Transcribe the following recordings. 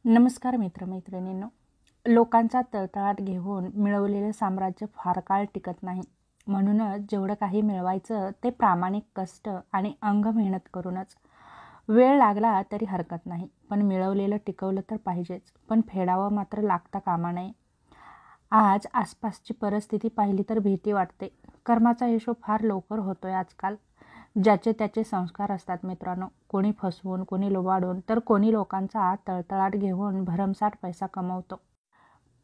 नमस्कार मित्रमैत्रिणींनो. लोकांचा तळतळाट घेऊन मिळवलेले साम्राज्य फार काळ टिकत नाही. म्हणूनच जेवढं काही मिळवायचं ते प्रामाणिक कष्ट आणि अंग मेहनत करूनच. वेळ लागला तरी हरकत नाही, पण मिळवलेलं टिकवलं तर पाहिजेच, पण फेडावं मात्र लागता कामा नये. आज आसपासची परिस्थिती पाहिली तर भीती वाटते. कर्माचा हिशोब फार लवकर होतोय आजकाल. ज्याचे त्याचे संस्कार असतात मित्रांनो. कोणी फसवून, कोणी लुबाडून, तर कोणी लोकांचा तळतळाट घेऊन भरमसाठ पैसा कमवतो.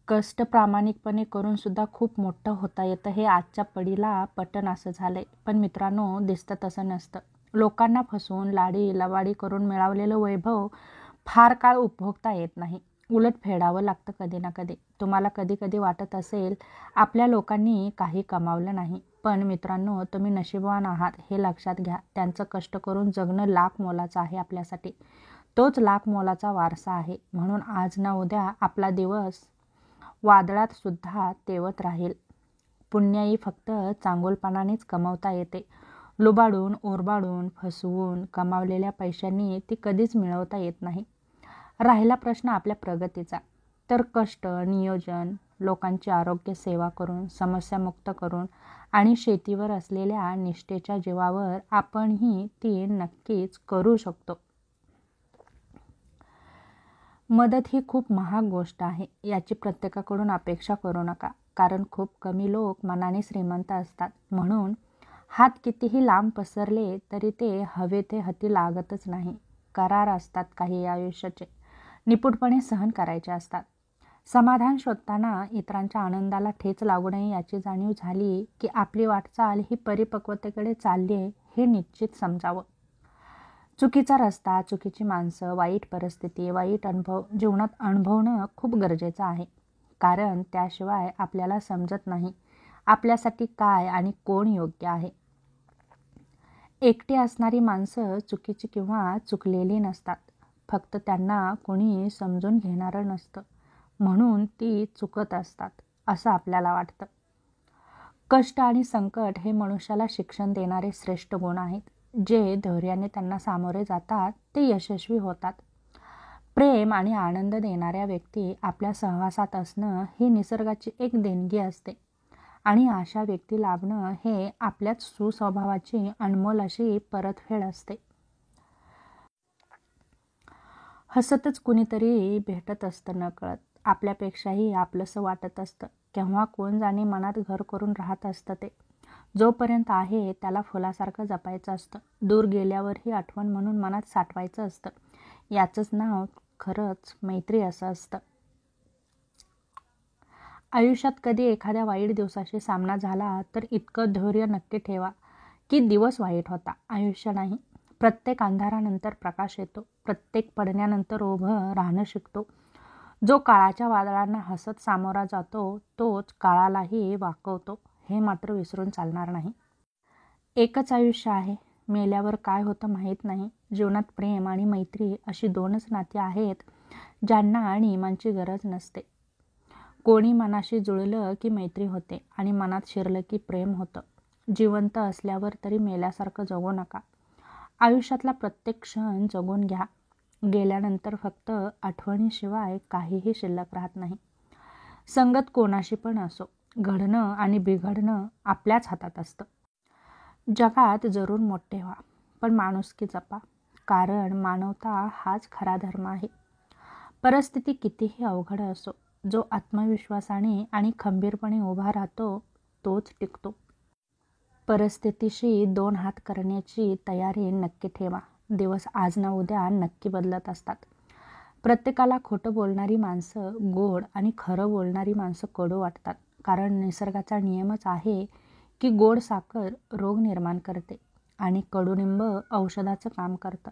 कष्ट प्रामाणिकपणे करून सुद्धा खूप मोठं होता येतं हे आजच्या पिढीला पटन असं झालंय. पण मित्रांनो, दिसतं तसं नसतं. लोकांना फसवून लाडी लवाडी करून मिळवलेलं वैभव फार काळ उपभोगता येत नाही. उलट फेडावं लागतं कधी ना कधी. तुम्हाला कधी कधी वाटत असेल आपल्या लोकांनी काही कमावलं नाही, पण मित्रांनो, तुम्ही नशीबवान आहात हे लक्षात घ्या. त्यांचं कष्ट करून जगणं लाख मोलाचं आहे आपल्यासाठी. तोच लाख मोलाचा वारसा आहे. म्हणून आज ना उद्या आपला दिवस वादळात सुद्धा तेवत राहील. पुण्याई फक्त चांगुलपणानेच कमवता येते. लुबाडून, ओरबाडून, फसवून कमावलेल्या पैशांनी ती कधीच मिळवता येत नाही. राहिला प्रश्न आपल्या प्रगतीचा, तर कष्ट, नियोजन, लोकांची आरोग्य सेवा करून, समस्यामुक्त करून आणि शेतीवर असलेल्या निष्ठेच्या जीवावर आपणही ती नक्कीच करू शकतो. मदत ही खूप महाग गोष्ट आहे, याची प्रत्येकाकडून अपेक्षा करू नका. कारण खूप कमी लोक मनाने श्रीमंत असतात. म्हणून हात कितीही लांब पसरले तरी ते हवे ते हाती लागतच नाही. करार असतात काही आयुष्याचे, निपुटपणे सहन करायचे असतात. समाधान शोधताना इतरांच्या आनंदाला ठेच लागू नये याची जाणीव झाली की आपली वाटचाल ही परिपक्वतेकडे चालली आहे हे निश्चित समजावं. चुकीचा रस्ता, चुकीची माणसं, वाईट परिस्थिती, वाईट अनुभव जीवनात अनुभवणं खूप गरजेचं आहे. कारण त्याशिवाय आपल्याला समजत नाही आपल्यासाठी काय आणि कोण योग्य आहे. एकटी असणारी माणसं चुकीची किंवा चुकलेली नसतात. फक्त त्यांना कोणी समजून घेणारं नसतं, म्हणून ती चुकत असतात असं आपल्याला वाटतं. कष्ट आणि संकट हे मनुष्याला शिक्षण देणारे श्रेष्ठ गुण आहेत. जे धैर्याने त्यांना सामोरे जातात ते यशस्वी होतात. प्रेम आणि आनंद देणाऱ्या व्यक्ती आपल्या सहवासात असणं ही निसर्गाची एक देणगी असते आणि अशा व्यक्ती लाभणं हे आपल्याच सुस्वभावाची अनमोल अशी परतफेड असते. हसतच कुणीतरी भेटत असतं नकळत. आपल्यापेक्षाही आपलंसं वाटत असतं. केव्हा कोण जाणे मनात घर करून राहत असतं ते. जोपर्यंत आहे त्याला फुलासारखं जपायचं असतं. दूर गेल्यावर ही आठवण म्हणून मनात साठवायचं असतं. याचंच नाव खरंच मैत्री असं असतं. आयुष्यात कधी एखाद्या वाईट दिवसाशी सामना झाला तर इतकं धैर्य नक्की ठेवा की दिवस वाईट होता, आयुष्य नाही. प्रत्येक अंधारानंतर प्रकाश येतो. प्रत्येक पडण्यानंतर उभं राहणं शिकतो. जो काळाच्या वादळांना हसत सामोरा जातो तोच काळालाही वाकवतो, हे मात्र विसरून चालणार नाही. एकच आयुष्य आहे. मेल्यावर काय होतं माहीत नाही. जीवनात प्रेम आणि मैत्री अशी दोनच नाती आहेत ज्यांना नियमांची गरज नसते. कोणी मनाशी जुळलं की मैत्री होते आणि मनात शिरलं की प्रेम होतं. जिवंत असल्यावर तरी मेल्यासारखं जगू नका. आयुष्यातला प्रत्येक क्षण जगून घ्या. गेल्यानंतर फक्त आठवणीशिवाय काहीही शिल्लक राहत नाही. संगत कोणाशी पण असो, घडणं आणि बिघडणं आपल्याच हातात असतं. जगात जरूर मोठे व्हा, पण माणुसकी जपा. कारण मानवता हाच खरा धर्म आहे. परिस्थिती कितीही अवघड असो, जो आत्मविश्वासाने आणि खंबीरपणे उभा राहतो तोच टिकतो. परिस्थितीशी दोन हात करण्याची तयारी नक्की ठेवा. दिवस आज ना उद्या नक्की बदलत असतात. प्रत्येकाला खोटं बोलणारी माणसं गोड आणि खरं बोलणारी माणसं कडू वाटतात. कारण निसर्गाचा नियमच आहे की गोड साखर रोग निर्माण करते आणि कडुनिंब औषधाचं काम करतं.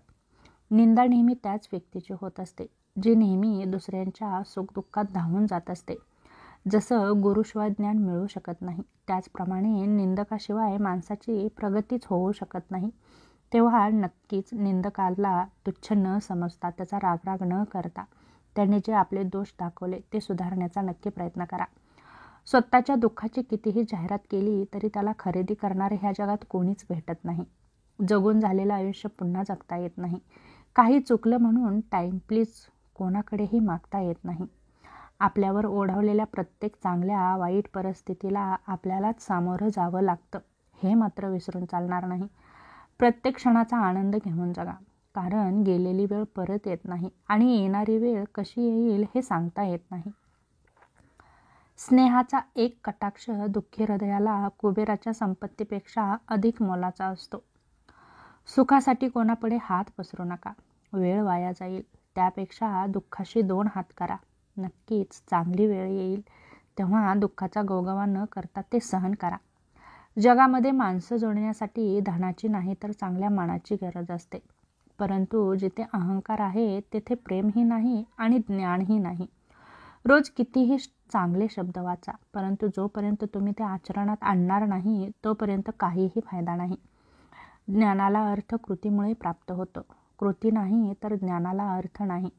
निंदा नेहमी त्याच व्यक्तीची होत असते जी नेहमी दुसऱ्यांच्या सुखदुःखात धावून जात असते. जसं गुरुशिवाय ज्ञान मिळू शकत नाही, त्याचप्रमाणे निंदकाशिवाय माणसाची प्रगतीच होऊ शकत नाही. तेव्हा नक्कीच निंदकाला तुच्छ न समजता, त्याचा रागराग न करता, त्याने जे आपले दोष दाखवले ते सुधारण्याचा नक्की प्रयत्न करा. स्वतःच्या दुःखाची कितीही जाहिरात केली तरी त्याला खरेदी करणारे ह्या जगात कोणीच भेटत नाही. जगून झालेलं आयुष्य पुन्हा जगता येत नाही. काही चुकलं म्हणून टाईम प्लीज कोणाकडेही मागता येत नाही. आपल्यावर ओढवलेल्या प्रत्येक चांगल्या वाईट परिस्थितीला आपल्यालाच सामोरं जावं लागतं, हे मात्र विसरून चालणार नाही. प्रत्येक क्षणाचा आनंद घेऊन जगा, कारण गेलेली वेळ परत येत नाही आणि येणारी वेळ कशी येईल हे सांगता येत नाही. स्नेहाचा एक कटाक्ष दुःखी हृदयाला कुबेराच्या संपत्तीपेक्षा अधिक मोलाचा असतो. सुखासाठी कोणापुढे हात पसरू नका. वेळ वाया जाईल, त्यापेक्षा दुःखाशी 2 हात करा. नक्कीच चांगली वेळ येईल, तेव्हा दुःखाचा गोगवा न करता ते सहन करा. जगामध्ये माणसं जोडण्यासाठी धनाची नाही तर चांगल्या मनाची गरज असते. परंतु जिथे अहंकार आहे तेथे प्रेमही नाही आणि ज्ञानही नाही. रोज कितीही चांगले शब्द वाचा, परंतु जोपर्यंत तुम्ही ते आचरणात आणणार नाही तोपर्यंत काहीही फायदा नाही. ज्ञानाला अर्थ कृतीमुळे प्राप्त होतो. कृती नाही तर ज्ञानाला अर्थ नाही.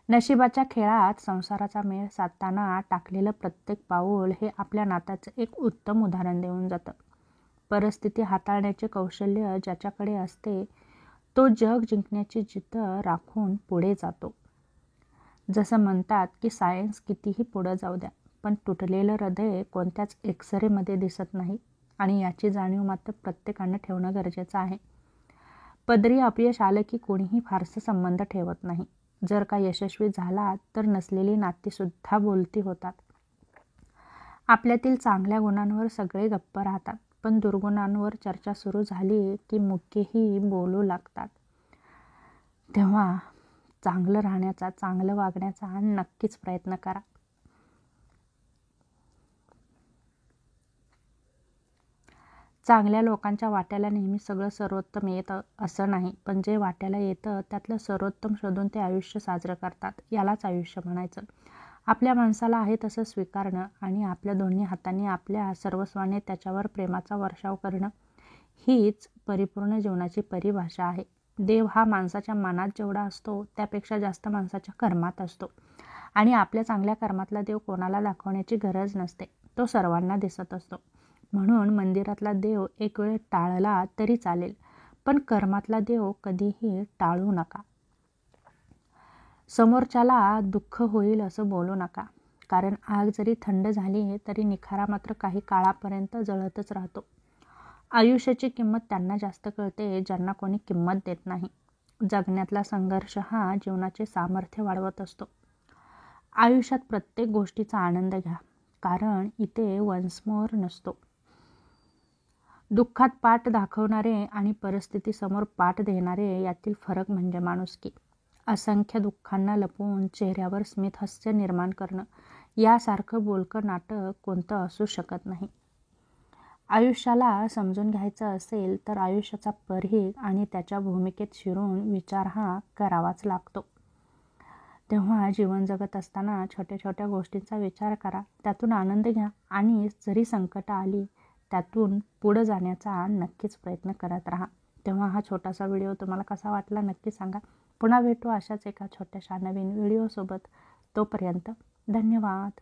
नशिबाच्या खेळात संसाराचा मेळ साधताना टाकलेलं प्रत्येक पाऊल हे आपल्या नात्याचं एक उत्तम उदाहरण देऊन जातं. परिस्थिती हाताळण्याचे कौशल्य ज्याच्याकडे असते तो जग जिंकण्याची जिद्द राखून पुढे जातो. जसं म्हणतात की सायन्स कितीही पुढं जाऊ द्या, पण तुटलेलं हृदय कोणत्याच एक्सरेमध्ये दिसत नाही आणि याची जाणीव मात्र प्रत्येकानं ठेवणं गरजेचं आहे. पदरी अपयश आलं की कोणीही फारसं संबंध ठेवत नाही. जर का यशस्वी झालात तर नसलेली नातीसुद्धा बोलती होतात. आपल्यातील चांगल्या गुणांवर सगळे गप्प राहतात, पण दुर्गुणांवर चर्चा सुरू झाली की मुकेही बोलू लागतात. तेव्हा चांगलं राहण्याचा, चांगलं वागण्याचा नक्कीच प्रयत्न करा. चांगल्या लोकांच्या वाट्याला नेहमी सगळं सर्वोत्तम येतं असं नाही, पण जे वाट्याला येतं त्यातलं सर्वोत्तम शोधून ते आयुष्य साजरं करतात. यालाच आयुष्य म्हणायचं. आपल्या माणसाला आहे तसं स्वीकारणं आणि आपल्या दोन्ही हातांनी आपल्या सर्वस्वाने त्याच्यावर प्रेमाचा वर्षाव करणं हीच परिपूर्ण जीवनाची परिभाषा आहे. देव हा माणसाच्या मनात जेवढा असतो त्यापेक्षा जास्त माणसाच्या कर्मात असतो आणि आपल्या चांगल्या कर्मातला देव कोणाला दाखवण्याची गरज नसते, तो सर्वांना दिसत असतो. म्हणून मंदिरातला देव एक वेळ टाळला तरी चालेल, पण कर्मातला देव कधीही टाळू नका. समोरच्याला दुःख होईल असं बोलू नका, कारण आग जरी थंड झाली तरी निखारा मात्र काही काळापर्यंत जळतच राहतो. आयुष्याची किंमत त्यांना जास्त कळते ज्यांना कोणी किंमत देत नाही. जगण्यातला संघर्ष हा जीवनाचे सामर्थ्य वाढवत असतो. आयुष्यात प्रत्येक गोष्टीचा आनंद घ्या, कारण इथे वन्स मोर नसतो. दुःखात पाठ दाखवणारे आणि परिस्थितीसमोर पाठ देणारे यातील फरक म्हणजे माणुसकी. असंख्य दुःखांना लपवून चेहऱ्यावर स्मितहास्य निर्माण करणं यासारखं बोलकं नाटक कोणतं असू शकत नाही. आयुष्याला समजून घ्यायचं असेल तर आयुष्याचा परीघ आणि त्याच्या भूमिकेत शिरून विचार हा करावाच लागतो. तेव्हा जीवन जगत असताना छोट्या छोट्या गोष्टींचा विचार करा, त्यातून आनंद घ्या आणि जरी संकट आली त्यातून पुढं जाण्याचा नक्कीच प्रयत्न करत राहा. तेव्हा हा छोटासा व्हिडिओ तुम्हाला कसा वाटला नक्की सांगा. पुन्हा भेटू अशाच एका छोट्याशा नवीन व्हिडिओसोबत. तोपर्यंत धन्यवाद.